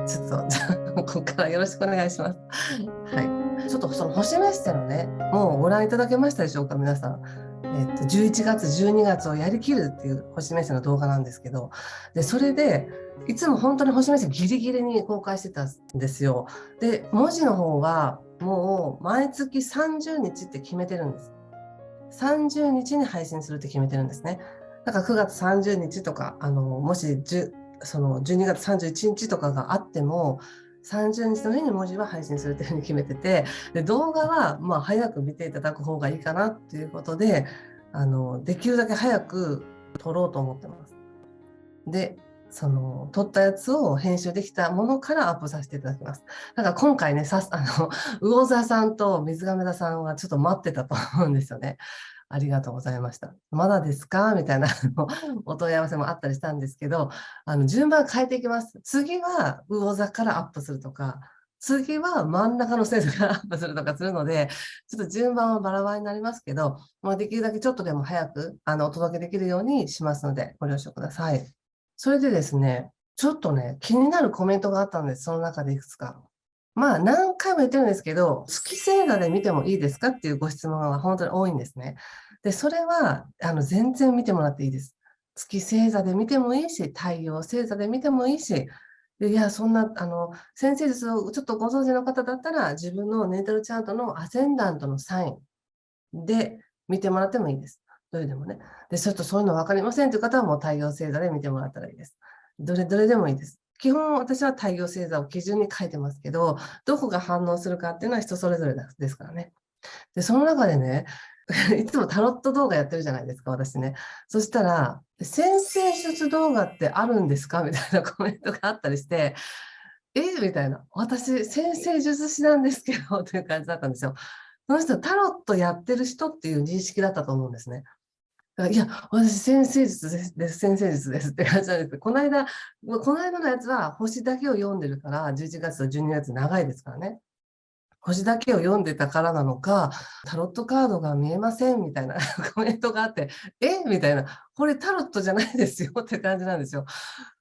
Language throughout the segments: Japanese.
ちょっと、じゃあ、ここからよろしくお願いします。はい。ちょっとその星メッセのね、もうご覧いただけましたでしょうか、皆さん。11月、12月をやりきるっていう星メッセの動画なんですけど、で、それで、いつも本当に星メッセギリギリに公開してたんですよ。で、文字の方は、もう毎月30日って決めてるんです。30日に配信するって決めてるんですね。だから9月30日とか、もしその12月31日とかがあっても、30日の日に文字は配信するっていうふうに決めてて、で動画はまあ早く見ていただく方がいいかなっていうことで、できるだけ早く撮ろうと思ってます。で、その撮ったやつを編集できたものからアップさせていただきます。だから今回ね、魚座さんと水亀座さんはちょっと待ってたと思うんですよね。ありがとうございました。まだですかみたいなお問い合わせもあったりしたんですけど、順番変えていきます。次は魚座からアップするとか、次は真ん中の星座からアップするとかするので、ちょっと順番はバラバラになりますけど、まあ、できるだけちょっとでも早くお届けできるようにしますので、ご了承ください。それでですね、ちょっとね、気になるコメントがあったんです。その中でいくつか。まあ、何回も言ってるんですけど、月星座で見てもいいですかっていうご質問が本当に多いんですね。で、それは、全然見てもらっていいです。月星座で見てもいいし、太陽星座で見てもいいし、いや、そんな、先生術をちょっとご存知の方だったら、自分のネータルチャートのアセンダントのサインで見てもらってもいいです。どれでもね。で、ちょっとそういうの分かりませんという方はもう太陽星座で見てもらったらいいです。どれでもいいです。基本私は太陽星座を基準に書いてますけど、どこが反応するかっていうのは人それぞれですからね。で、その中でね、いつもタロット動画やってるじゃないですか、私ね。そしたら、先生術動画ってあるんですかみたいなコメントがあったりして、みたいな。私、先生術師なんですけど、という感じだったんですよ。その人はタロットやってる人っていう認識だったと思うんですね。だからいや、私、先生術先生術ですって感じなんですけど、この間のやつは星だけを読んでるから、11月と12月長いですからね。星だけを読んでたからなのか、タロットカードが見えませんみたいなコメントがあって、みたいな、これタロットじゃないですよって感じなんですよ。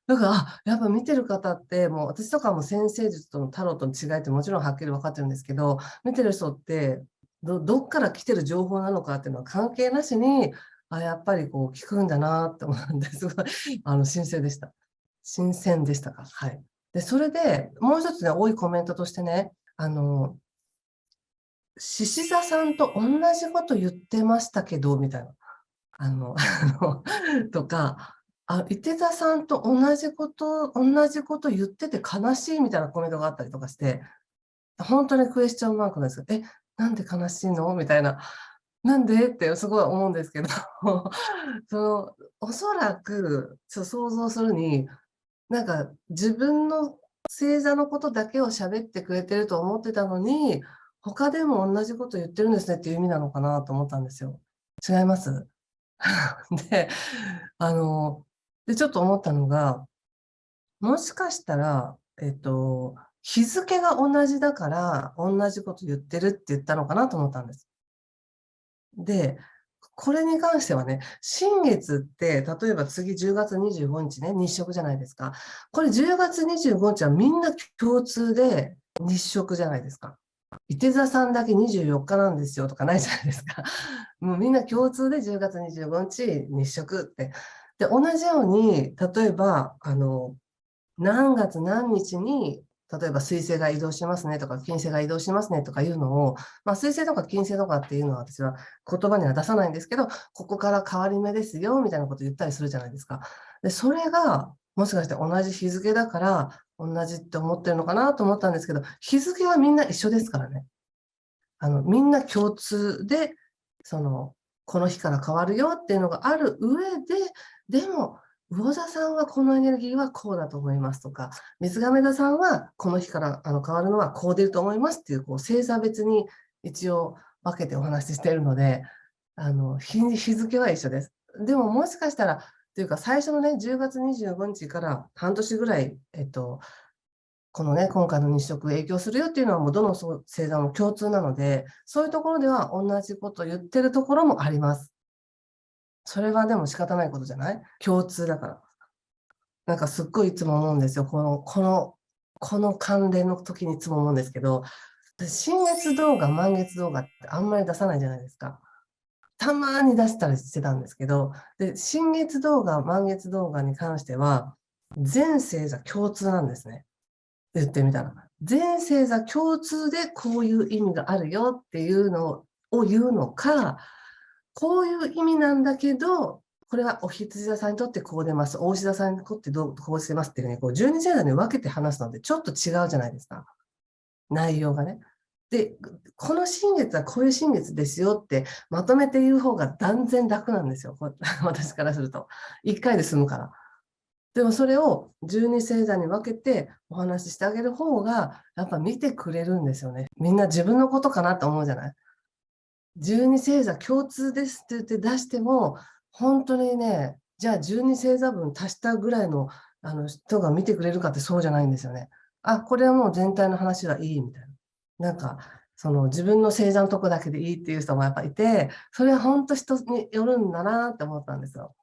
だから、やっぱ見てる方って、もう私とかも先生術とのタロットの違いってもちろんはっきり分かってるんですけど、見てる人って、どっから来てる情報なのかっていうのは関係なしに、やっぱりこう聞くんだなって思うんですごい、新鮮でした。新鮮でしたか。はい。で、それで、もう一つね、多いコメントとしてね、獅子座さんと同じこと言ってましたけど、みたいな。とか、いて座さんと同じこと言ってて悲しいみたいなコメントがあったりとかして、本当にクエスチョンマークなんですよ。なんで悲しいのみたいな。なんでってすごい思うんですけど、おそらく、想像するに、なんか自分の星座のことだけを喋ってくれてると思ってたのに、他でも同じこと言ってるんですねっていう意味なのかなと思ったんですよ。違います？で、あの、ちょっと思ったのが、もしかしたら、日付が同じだから、同じこと言ってるって言ったのかなと思ったんです。で、これに関してはね、新月って、例えば次10月25日ね、日食じゃないですか。これ10月25日はみんな共通で日食じゃないですか。いて座さんだけ24日なんですよとかないじゃないですか。もうみんな共通で10月25日日食って。で、同じように、例えば、何月何日に、例えば水星が移動しますねとか、金星が移動しますねとかいうのを、まあ、水星とか金星とかっていうのは私は言葉には出さないんですけど、ここから変わり目ですよみたいなこと言ったりするじゃないですか。で、それがもしかして同じ日付だから同じって思ってるのかなと思ったんですけど、日付はみんな一緒ですからね。みんな共通で、この日から変わるよっていうのがある上で、でも、魚座さんはこのエネルギーはこうだと思いますとか、水亀座さんはこの日から変わるのはこう出ると思いますっていう、星座別に一応分けてお話ししているので、日付は一緒です。でももしかしたら、というか最初のね、10月25日から半年ぐらい、このね、今回の日食影響するよっていうのはもうどの星座も共通なので、そういうところでは同じこと言ってるところもあります。それはでも仕方ないことじゃない？共通だから。なんかすっごいいつも思うんですよ。この関連の時にいつも思うんですけど、新月動画、満月動画ってあんまり出さないじゃないですか。たまに出したりしてたんですけど、で、新月動画、満月動画に関しては、全星座共通なんですね。言ってみたら。全星座共通でこういう意味があるよっていうのを言うのか、こういう意味なんだけど、これはお羊座さんにとってこう出ます。お牛座さんにとってこうしてますっていうふうに、こう12星座に分けて話すのでちょっと違うじゃないですか。内容がね。で、この新月はこういう新月ですよってまとめて言う方が断然楽なんですよ。私からすると。1回で済むから。でもそれを12星座に分けてお話ししてあげる方が、やっぱ見てくれるんですよね。みんな自分のことかなと思うじゃない。12星座共通ですって言って出しても、本当にね、じゃあ12星座分足したぐらいの人が見てくれるかってそうじゃないんですよね。あ、これはもう全体の話はいいみたいな。なんか、その自分の星座のとこだけでいいっていう人もやっぱいて、それは本当人によるんだなって思ったんですよ。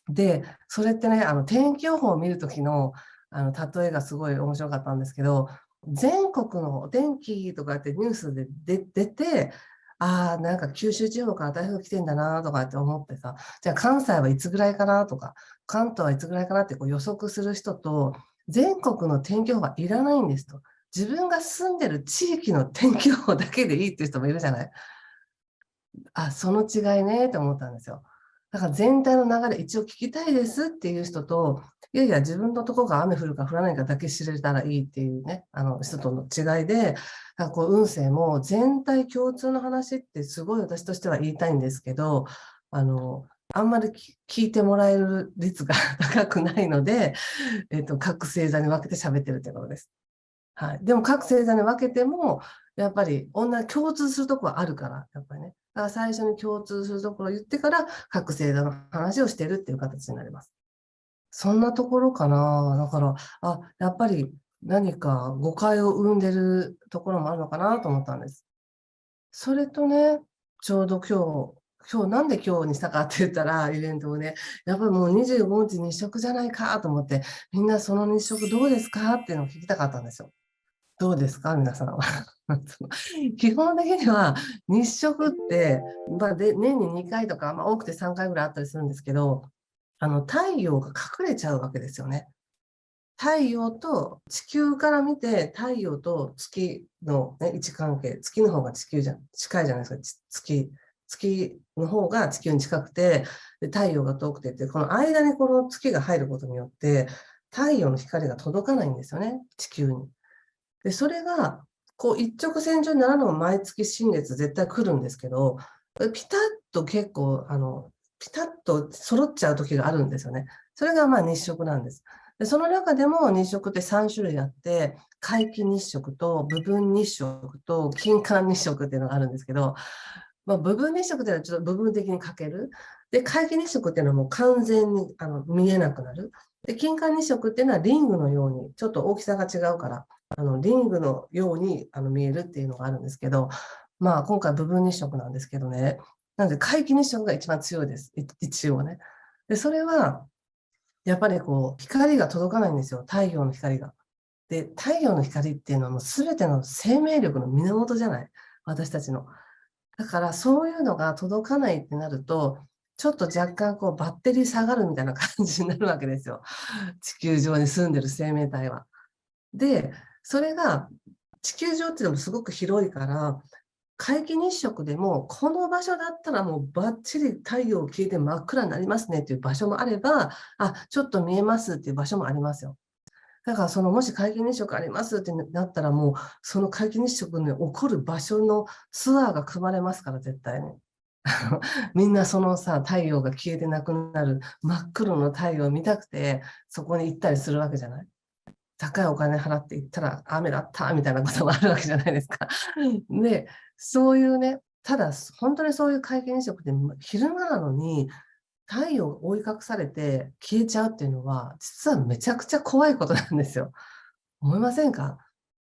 で、それってね、天気予報を見るときの、例えがすごい面白かったんですけど、全国のお天気とかってニュースで出て、ああ、なんか九州地方から台風来てんだなとかって思ってさ、じゃあ関西はいつぐらいかなとか、関東はいつぐらいかなってこう予測する人と、全国の天気予報はいらないんですと。自分が住んでる地域の天気予報だけでいいっていう人もいるじゃない。あ、その違いねって思ったんですよ。だから全体の流れ一応聞きたいですっていう人と、いやいや自分のとこが雨降るか降らないかだけ知れたらいいっていうね、人との違いで、だからこう運勢も全体共通の話ってすごい私としては言いたいんですけど、あんまり聞いてもらえる率が高くないので、各星座に分けて喋ってるということです。はい。でも各星座に分けても、やっぱり同じ共通するところはあるから、やっぱりね。だから最初に共通するところを言ってから、各星座の話をしてるっていう形になります。そんなところかな。だから、やっぱり何か誤解を生んでるところもあるのかなと思ったんです。それとね、ちょうど今日なんで今日にしたかって言ったら、イベントをね、やっぱりもう25日日食じゃないかと思って、みんなその日食どうですかっていうのを聞きたかったんですよ。どうですか皆さんは。基本的には日食って、年に2回とか、多くて3回ぐらいあったりするんですけど、太陽が隠れちゃうわけですよね。太陽と地球から見て太陽と月の、ね、位置関係、月の方が地球近いじゃないですか。月の方が地球に近くて、で太陽が遠くてって、この間にこの月が入ることによって、太陽の光が届かないんですよね、地球に。で、それが、こう一直線上にならの毎月新月絶対来るんですけど、ピタッと結構、ピタッと揃っちゃう時があるんですよね。それが日食なんです。で、その中でも日食って3種類あって、皆既日食と部分日食と金環日食っていうのがあるんですけど、部分日食っていうのはちょっと部分的に欠ける。で、皆既日食っていうのはもう完全に見えなくなる。で、金環日食っていうのはリングのように、ちょっと大きさが違うから、リングのように見えるっていうのがあるんですけど、今回部分日食なんですけどね。なので、皆既日食が一番強いです。一応ね。で、それは、やっぱりこう、光が届かないんですよ。太陽の光が。で、太陽の光っていうのはもう全ての生命力の源じゃない。私たちの。だからそういうのが届かないってなると、ちょっと若干こうバッテリー下がるみたいな感じになるわけですよ。地球上に住んでる生命体は。で、それが地球上っていうのもすごく広いから、皆既日食でも、この場所だったらもうバッチリ太陽消えて真っ暗になりますねっていう場所もあれば、ちょっと見えますっていう場所もありますよ。だからそのもし皆既日食ありますってなったらもう、その皆既日食に起こる場所のツアーが組まれますから、絶対に。みんなそのさ、太陽が消えてなくなる真っ黒の太陽を見たくて、そこに行ったりするわけじゃない。高いお金払って行ったら雨だったみたいなこともあるわけじゃないですか。で、そういうね、ただ本当にそういう皆既日食って昼間なのに太陽が覆い隠されて消えちゃうっていうのは、実はめちゃくちゃ怖いことなんですよ。思いませんか？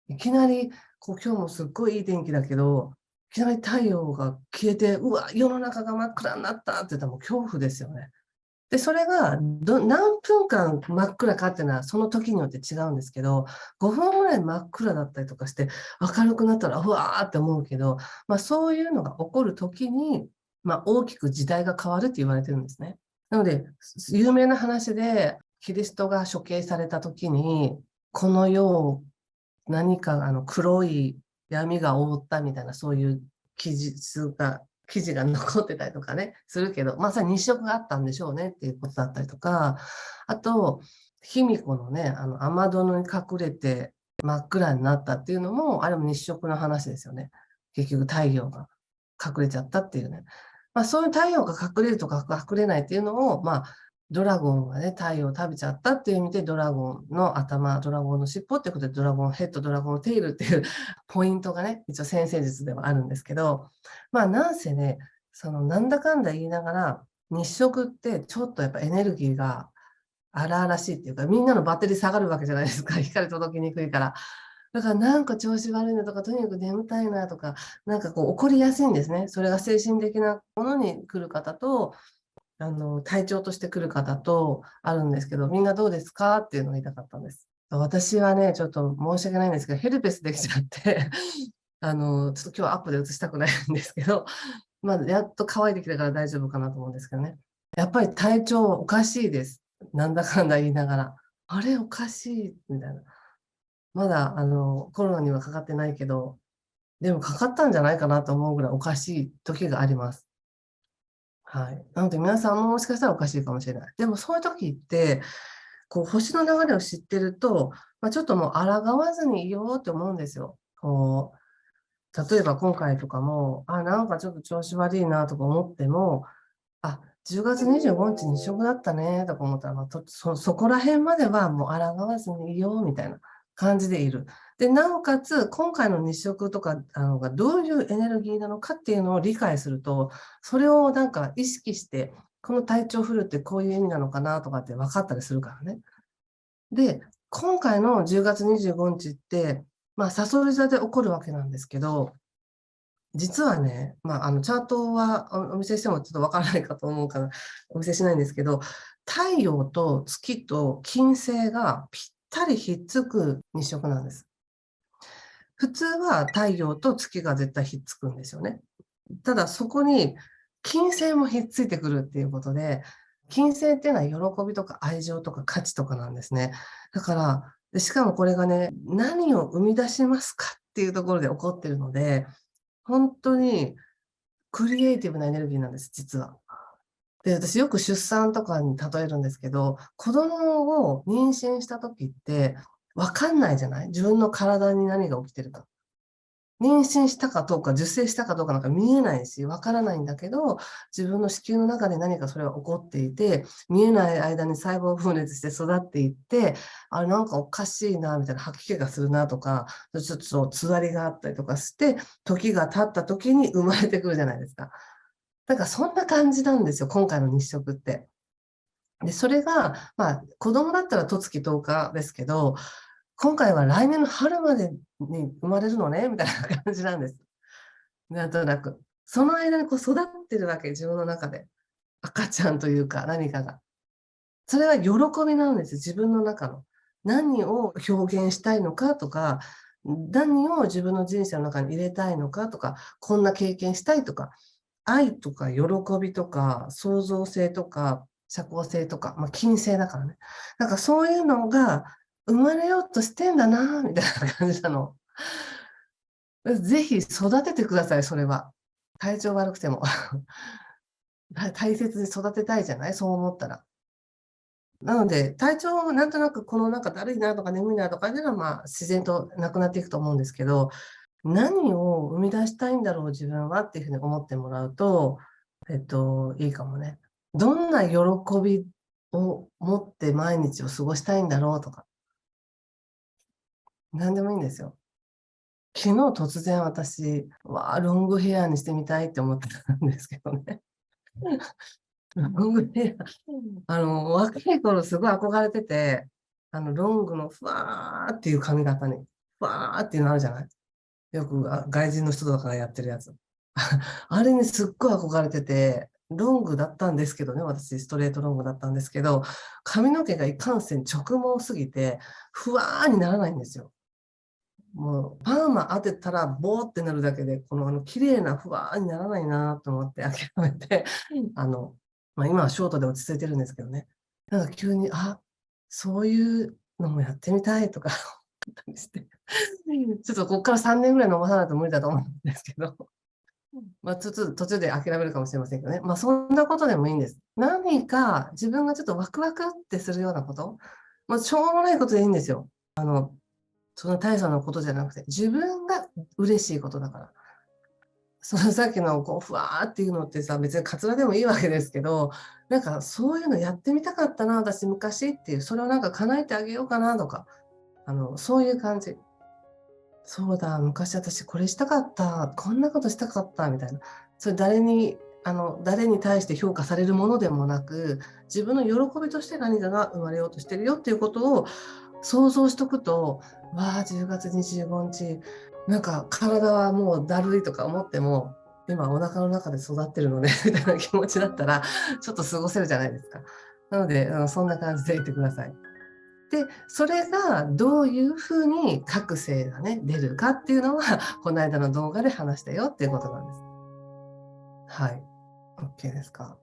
いきなり、今日もすっごいいい天気だけど、いきなり太陽が消えて、うわ、世の中が真っ暗になったって言ったらもう恐怖ですよね。で、それが何分間真っ暗かっていうのはその時によって違うんですけど、5分ぐらい真っ暗だったりとかして、明るくなったら、うわーって思うけど、そういうのが起こる時に、大きく時代が変わるって言われてるんですね。なので、有名な話で、キリストが処刑された時に、この世を何か黒い闇が覆ったみたいな、そういう記事が残ってたりとかね、するけど、まさに日食があったんでしょうねっていうことだったりとか、あと、卑弥呼のね、雨殿に隠れて真っ暗になったっていうのも、あれも日食の話ですよね。結局太陽が隠れちゃったっていうね。そういう太陽が隠れるとか隠れないっていうのを、ドラゴンがね、太陽を食べちゃったっていう意味で、ドラゴンの頭、ドラゴンの尻尾っていうことで、ドラゴンヘッド、ドラゴンテイルっていうポイントがね、一応先生術ではあるんですけど、なんせね、なんだかんだ言いながら、日食ってちょっとやっぱエネルギーが荒々しいっていうか、みんなのバッテリー下がるわけじゃないですか。光届きにくいから。だからなんか調子悪いなとか、とにかく眠たいなとか、なんかこう起こりやすいんですね。それが精神的なものに来る方と、体調として来る方とあるんですけど、みんなどうですかっていうのを言いたかったんです。私はね、ちょっと申し訳ないんですけど、ヘルペスできちゃってちょっと今日はアップで映したくないんですけど、やっと乾いてきたから大丈夫かなと思うんですけどね。やっぱり体調おかしいです。なんだかんだ言いながら。あれおかしいみたいな。まだ、コロナにはかかってないけど、でもかかったんじゃないかなと思うぐらいおかしい時があります。はい。なので皆さんももしかしたらおかしいかもしれない。でもそういう時って、こう星の流れを知ってると、ちょっともう抗わずにいようって思うんですよ。例えば今回とかも、なんかちょっと調子悪いなとか思っても、10月25日日食だったねとか思ったら、そこら辺まではもう抗わずにいようみたいな感じでいる。で、なおかつ、今回の日食とかがどういうエネルギーなのかっていうのを理解すると、それをなんか意識して、この体調不良ってこういう意味なのかなとかって分かったりするからね。で、今回の10月25日って、さそり座で起こるわけなんですけど、実はね、チャートはお見せしてもちょっとわからないかと思うからお見せしないんですけど、太陽と月と金星がぴったりひっつく日食なんです。普通は太陽と月が絶対ひっつくんですよね。ただそこに金星もひっついてくるっていうことで、金星っていうのは喜びとか愛情とか価値とかなんですね。だから、しかもこれがね、何を生み出しますかっていうところで起こってるので、本当にクリエイティブなエネルギーなんです、実は。で、私よく出産とかに例えるんですけど、子供を妊娠した時って分かんないじゃない？自分の体に何が起きてるか。妊娠したかどうか、受精したかどうかなんか見えないし、わからないんだけど、自分の子宮の中で何かそれは起こっていて、見えない間に細胞分裂して育っていって、なんかおかしいな、みたいな吐き気がするなとか、ちょっとつわりがあったりとかして、時が経った時に生まれてくるじゃないですか。だからそんな感じなんですよ、今回の日食って。で、それが、子供だったら十月10日ですけど、今回は来年の春までに生まれるのね、みたいな感じなんです。なんとなく。その間にこう育ってるわけ、自分の中で。赤ちゃんというか、何かが。それは喜びなんです、自分の中の。何を表現したいのかとか、何を自分の人生の中に入れたいのかとか、こんな経験したいとか、愛とか喜びとか、創造性とか、社交性とか、金星だからね。なんかそういうのが生まれようとしてんだな、みたいな感じなの。ぜひ育ててください、それは。体調悪くても。大切に育てたいじゃない、そう思ったら。なので、体調なんとなくこのなんかだるいなとか眠いなとかいうのは、自然となくなっていくと思うんですけど、何を生み出したいんだろう、自分はっていうふうに思ってもらうと、いいかもね。どんな喜びを持って毎日を過ごしたいんだろうとか、何でもいいんですよ。昨日突然私、ロングヘアにしてみたいって思ってたんですけどね。ロングヘア、若い頃すごい憧れてて、ロングのふわーっていう髪型に、ふわーっていうのあるじゃない？よく外人の人とかがやってるやつ。あれにすっごい憧れてて、ロングだったんですけどね、私ストレートロングだったんですけど、髪の毛がいかんせん直毛すぎて、ふわーにならないんですよ。もうパーマ当てたらボーってなるだけで、この綺麗なふわーにならないなと思って諦めて、あの、今はショートで落ち着いてるんですけどね。なんか急に、そういうのもやってみたいとか思ったりして、ちょっとここから3年ぐらい伸ばさないと無理だと思うんですけど、ちょっと途中で諦めるかもしれませんけどね。そんなことでもいいんです。何か自分がちょっとワクワクってするようなこと、しょうもないことでいいんですよ。その大層なことじゃなくて、自分が嬉しいことだから。そのさっきのこうふわーっていうのってさ、別にカツラでもいいわけですけど、なんかそういうのやってみたかったな、私昔っていう、それをなんか叶えてあげようかなとか、そういう感じ。そうだ、昔私これしたかった、こんなことしたかったみたいな。それ誰に対して評価されるものでもなく、自分の喜びとして何かが生まれようとしてるよっていうことを想像しとくと、わあ、10月25日、なんか体はもうだるいとか思っても、今お腹の中で育ってるのでみたいな気持ちだったら、ちょっと過ごせるじゃないですか。なので、そんな感じで言ってください。で、それがどういうふうに覚醒がね、出るかっていうのは、この間の動画で話したよっていうことなんです。はい。OK ですか。